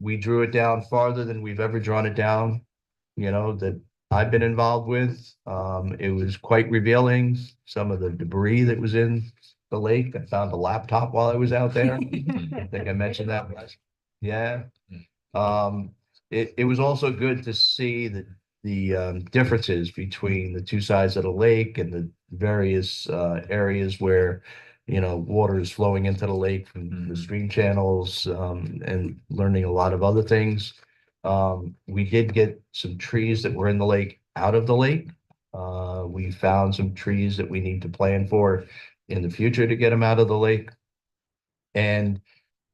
We drew it down farther than we've ever drawn it down, that I've been involved with. It was quite revealing, some of the debris that was in the lake. I found a laptop while I was out there. I think I mentioned that. Yeah. It was also good to see the differences between the two sides of the lake and the various areas where water is flowing into the lake from the stream channels, and learning a lot of other things. We did get some trees that were in the lake out of the lake. We found some trees that we need to plan for in the future to get them out of the lake. And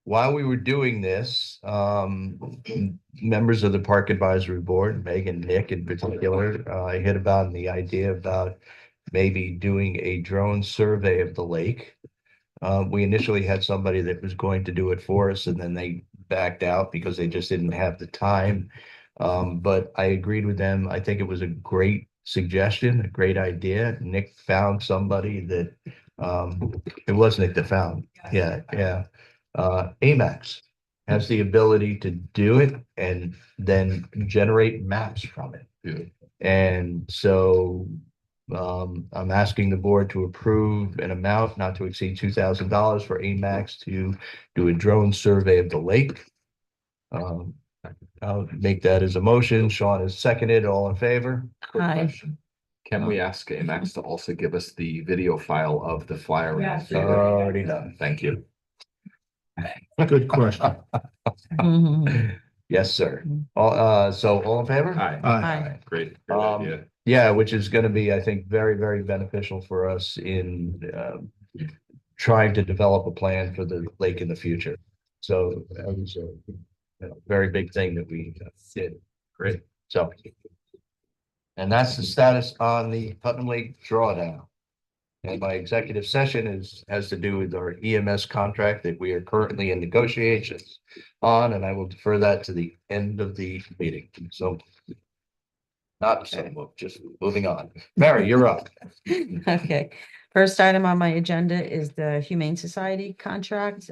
while we were doing this, members of the Park Advisory Board, Meg and Nick in particular, hit about the idea about maybe doing a drone survey of the lake. We initially had somebody that was going to do it for us, and then they backed out because they just didn't have the time. But I agreed with them. I think it was a great suggestion, a great idea. Nick found somebody that, it was Nick that found. Yeah. AMAX has the ability to do it and then generate maps from it. And so I'm asking the board to approve an amount not to exceed $2,000 for AMAX to do a drone survey of the lake. I'll make that as a motion. Sean has seconded. All in favor? Quick Aye. question. Can we ask AMAX to also give us the video file of the fly around? Already done. Thank you. Good question. Yes, sir. So all in favor? Aye. Aye. Great. Um, Yeah, which is going to be, I think, very, very beneficial for us in trying to develop a plan for the lake in the future. So that was a very big thing that we did. Great. So, and that's the status on the Putnam Lake drawdown. And my executive session has to do with our EMS contract that we are currently in negotiations on, and I will defer that to the end of the meeting. So not so, just moving on. Mary, you're up. Okay, first item on my agenda is the Humane Society contract.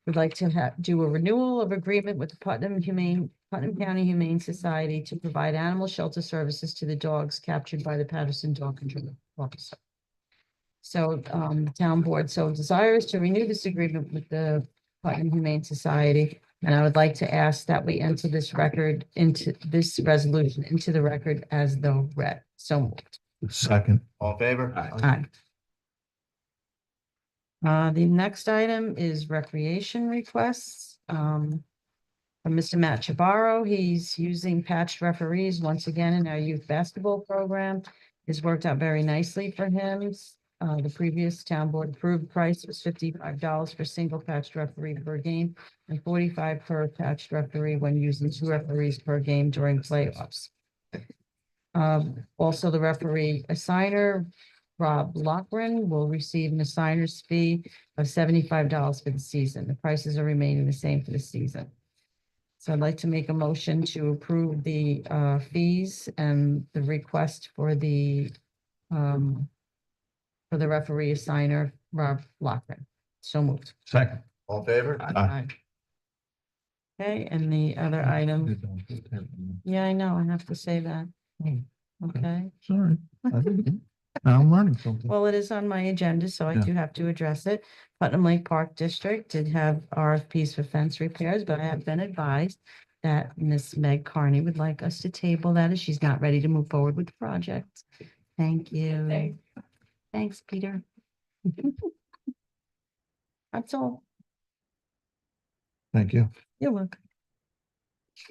We'd like to do a renewal of agreement with the Putnam County Humane Society to provide animal shelter services to the dogs captured by the Patterson Dog Control Officer. So, the town board so desires to renew this agreement with the Putnam Humane Society. And I would like to ask that we enter this resolution into the record as though read. So moved. Second. All in favor? Aye. The next item is recreation requests, from Mr. Matt Chabarro. He's using patched referees once again in our youth basketball program. It's worked out very nicely for him. The previous town board approved price was $55 for single patched referee per game and $45 per patched referee when using 2 referees per game during playoffs. Also the referee assigner, Rob Lochran, will receive an assigner's fee of $75 for the season. The prices are remaining the same for the season. So I'd like to make a motion to approve the fees and the request for the referee assigner, Rob Lochran. So moved. Second. All in favor? Aye. Okay, and the other item, yeah, I know, I have to say that. Okay, Sorry. I'm learning something. well, it is on my agenda, so I Yeah. do have to address it. Putnam Lake Park District did have RFPs for fence repairs, but I have been advised that Miss Meg Carney would like us to table that as she's not ready to move forward with the project. Thank you. Thanks, Peter. That's all. Thank you. You're welcome.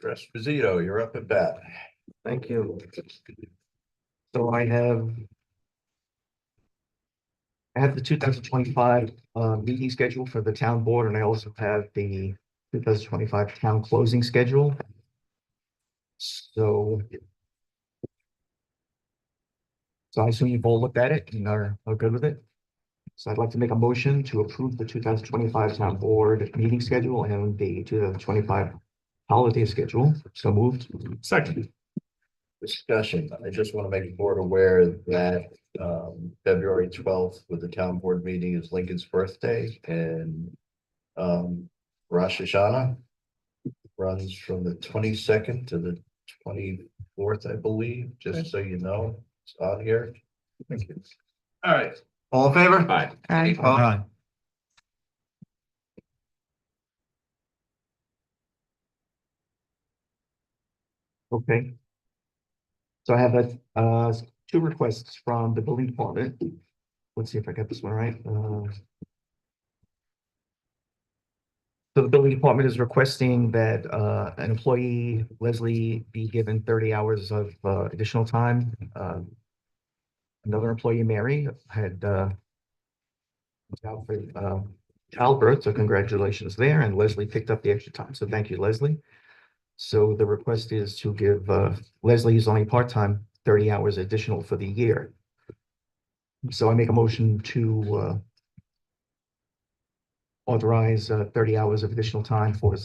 Esposito, you're up at bat. Thank you. So I have the 2025 meeting schedule for the town board, and I also have the 2025 town closing schedule. So So I assume you've all looked at it and are good with it? So I'd like to make a motion to approve the 2025 town board meeting schedule and the 2025 holiday schedule. So moved. Second. Discussion. I just want to make the board aware that February 12th with the town board meeting is Lincoln's birthday, and Rosh Hashanah runs from the 22nd to the 24th, I believe, just so you know, it's on here. Thank you. All right, all in favor? Aye. Any Aye. opposed? Okay. So I have two requests from the building department. Let's see if I got this one right. So the building department is requesting that an employee, Leslie, be given 30 hours of additional time. Another employee, Mary, had was out for childbirth, so congratulations there, and Leslie picked up the extra time, so thank you, Leslie. So the request is to give Leslie, who's only part-time, 30 hours additional for the year. So I make a motion to authorize 30 hours of additional time for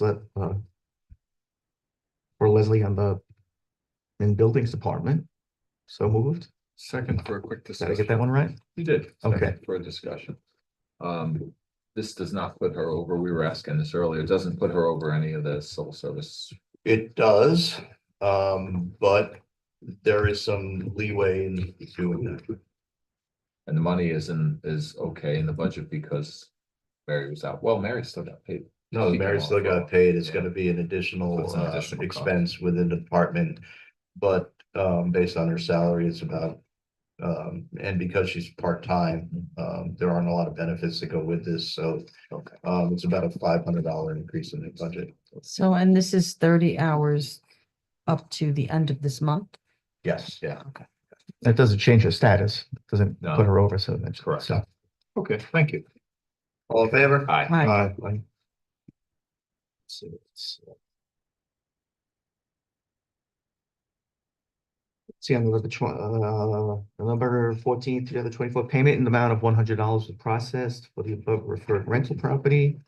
Leslie in buildings department. So moved. Second for a quick Did I discussion. get that one right? You did. Okay. Second for a discussion. This does not put her over. We were asking this earlier. It doesn't put her over any of the civil service. It does, but there is some leeway in doing that. And the money is okay in the budget because Mary was out. Well, Mary still got paid. No, She Mary came still off. got paid. It's Yeah. gonna be an additional So it's an additional cost. expense within the department. But based on her salary, it's about and because she's part-time, there aren't a lot of benefits that go with this, so Okay. it's about a $500 increase in the budget. So, and this is 30 hours up to the end of this month? Yes, yeah. That doesn't change her status, doesn't No. put her over, so that's Correct. so. Okay, thank you. All in favor? Aye. Aye. So it's, see, on November 14th, 2024, payment in the amount of $100 was processed for the above referred rental property.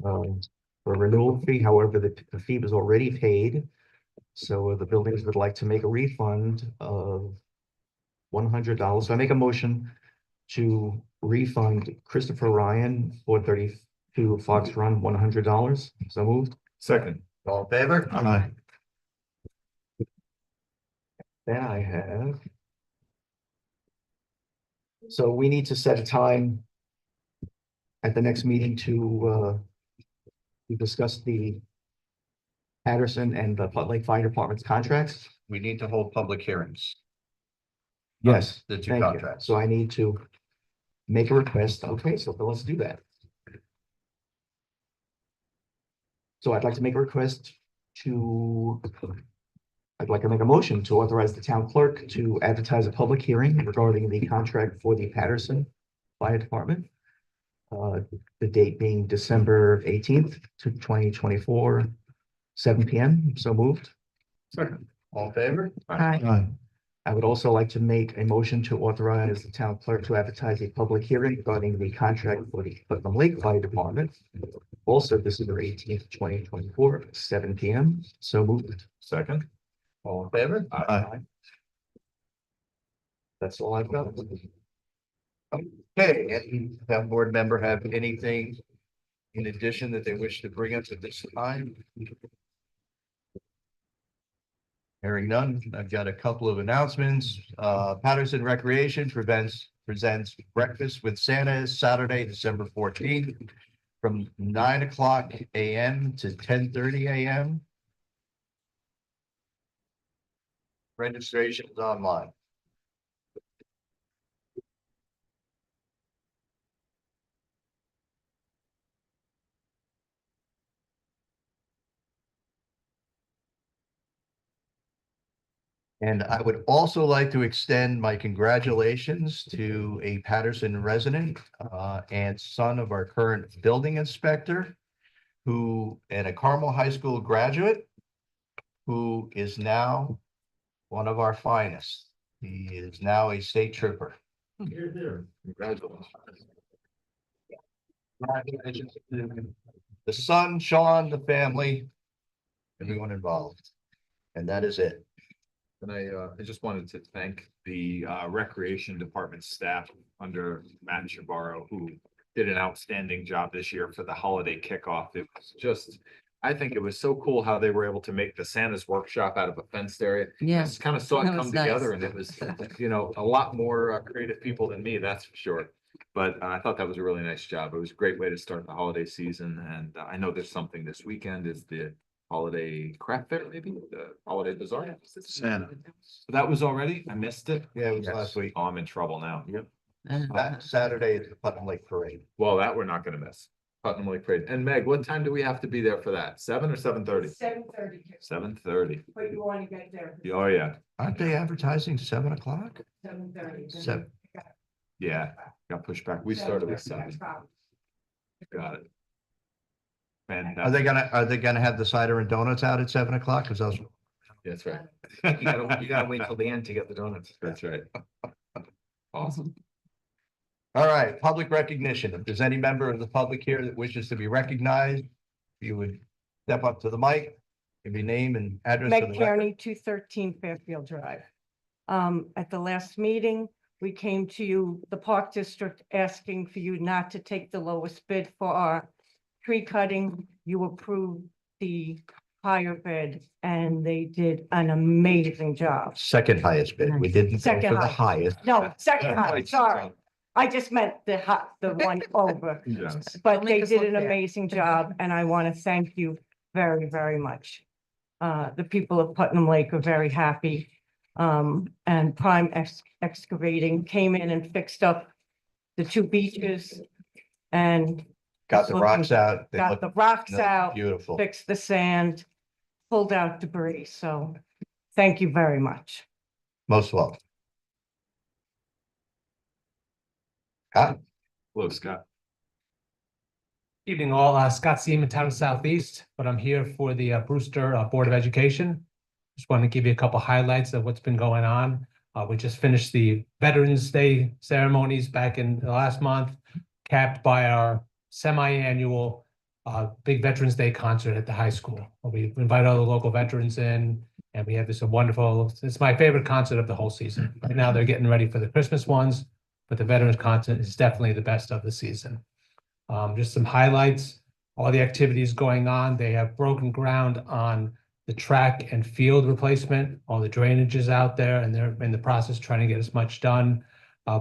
For a renewal fee, however, the fee was already paid. So the buildings would like to make a refund of $100. So I make a motion to refund Christopher Ryan, 432 Fox Run, $100. So moved. Second. All in favor? Aye. Then I have. So we need to set a time at the next meeting to discuss the Patterson and the Lake Fire Department's contracts. We need to hold public hearings. Yes, The two thank you. contracts. So I need to make a request. Okay, so let's do that. So I'd like to make a request to, I'd like to make a motion to authorize the town clerk to advertise a public hearing regarding the contract for the Patterson Fire Department. The date being December 18th to 2024, 7 PM. So moved. Second. All in favor? Aye. I would also like to make a motion to authorize the town clerk to advertise a public hearing regarding the contract for the Putnam Lake Fire Department. Also, December 18th, 2024, 7 PM. So moved. Second. All in favor? Aye. That's all I've got. Okay, any town board member have anything in addition that they wish to bring up at this time? Hearing none, I've got a couple of announcements. Patterson Recreation presents Breakfast with Santa Saturday, December 14th from 9 o'clock AM to 10:30 AM. Registration is online. And I would also like to extend my congratulations to a Patterson resident and son of our current building inspector, and a Carmel High School graduate, who is now one of our finest. He is now a state trooper. Congratulations. Congratulations to the son, Sean, the family, everyone involved. And that is it. And I just wanted to thank the Recreation Department staff under Matt Shabaro, who did an outstanding job this year for the holiday kickoff. It was just, I think it was so cool how they were able to make the Santa's workshop out of a fenced area. Yeah, Just kind of saw it that come was nice. together, and it was, a lot more creative people than me, that's for sure. But I thought that was a really nice job. It was a great way to start the holiday season, and I know there's something this weekend is the holiday craft fair, maybe the holiday bazaar. Santa. That was already, I missed it. Yeah, it was last week. Oh, I'm in trouble now. Yep. That Saturday is the Putnam Lake Parade. Well, that we're not gonna miss. Putnam Lake Parade. And Meg, what time do we have to be there for that? 7 or 7:30? 7:30, 7:30. but you want to get there. Oh, yeah, Aren't they advertising 7 o'clock? 7:30. Seven. yeah. Got pushed back. We started at 7. Got it. Fantastic. Are they gonna have the cider and donuts out at 7 o'clock? Cause those, That's right. You gotta wait till the end to get the donuts. That's right. Awesome. all right, public recognition. If there's any member of the public here that wishes to be recognized, you would step up to the mic, give your name and address. for Meg the record. Kearney, 213 Fairfield Drive. At the last meeting, we came to you, the Park District, asking for you not to take the lowest bid for our tree cutting. You approved the higher bid, and they did an amazing job. Second highest bid. We didn't go for Second the highest. highest. No, second highest, sorry. I just meant the one over. Yes. But Don't make they us did look an bad. amazing job, and I want to thank you very, very much. The people of Putnam Lake are very happy. And Prime Excavating came in and fixed up the 2 beaches and Got the rocks out. They got look the rocks out, beautiful. fixed the sand, pulled out debris. So thank you very much. Most welcome. Scott? Hello, Scott. Evening all, Scott Seaman, Town of Southeast, but I'm here for the Brewster Board of Education. Just want to give you a couple highlights of what's been going on. We just finished the Veterans Day ceremonies back in the last month, capped by our semi-annual big Veterans Day concert at the high school. We invite all the local veterans in, and we have this wonderful, it's my favorite concert of the whole season. Right now, they're getting ready for the Christmas ones, but the Veterans concert is definitely the best of the season. Just some highlights, all the activities going on. They have broken ground on the track and field replacement, all the drainage is out there, and they're in the process trying to get as much done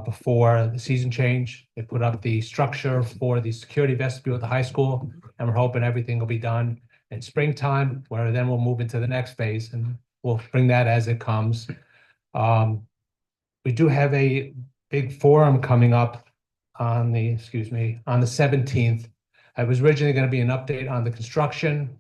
before the season change. They put up the structure for the security vestibule at the high school, and we're hoping everything will be done in springtime, where then we'll move into the next phase, and we'll bring that as it comes. We do have a big forum coming up on the 17th. It was originally going to be an update on the construction,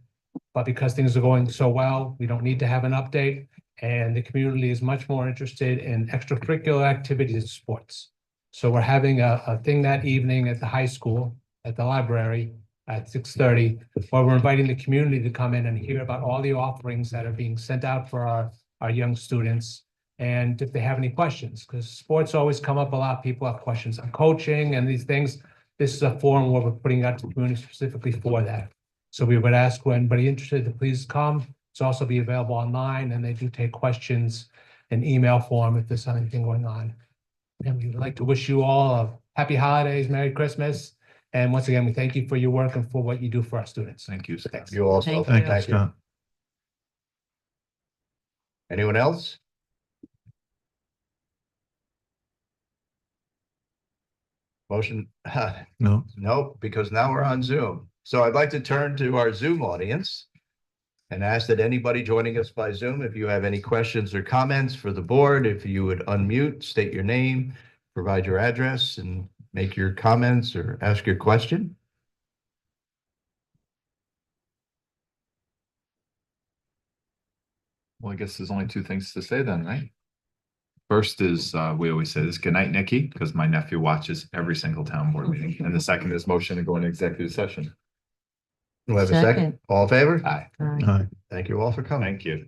but because things are going so well, we don't need to have an update. And the community is much more interested in extracurricular activities and sports. So we're having a thing that evening at the high school, at the library at 6:30, where we're inviting the community to come in and hear about all the offerings that are being sent out for our young students. And if they have any questions, because sports always come up a lot, people have questions on coaching and these things. This is a forum where we're putting out to the community specifically for that. So we would ask anybody interested to please come. It's also be available online, and they do take questions in email form if there's anything going on. And we would like to wish you all a happy holidays, Merry Christmas. And once again, we thank you for your work and for what you do for our students. Thank you, Scott. You also. Thank Thank you, Scott. Anyone else? Motion, No, no, because now we're on Zoom. So I'd like to turn to our Zoom audience and ask that anybody joining us by Zoom, if you have any questions or comments for the board, if you would unmute, state your name, provide your address, and make your comments or ask your question. Well, I guess there's only 2 things to say then, right? First is, we always say this, good night, Nikki, because my nephew watches every single town board meeting. And the second is motion to go into executive session. Do I have a second? Second. All in favor? Aye. Aye. aye. Thank you all for coming. Thank you.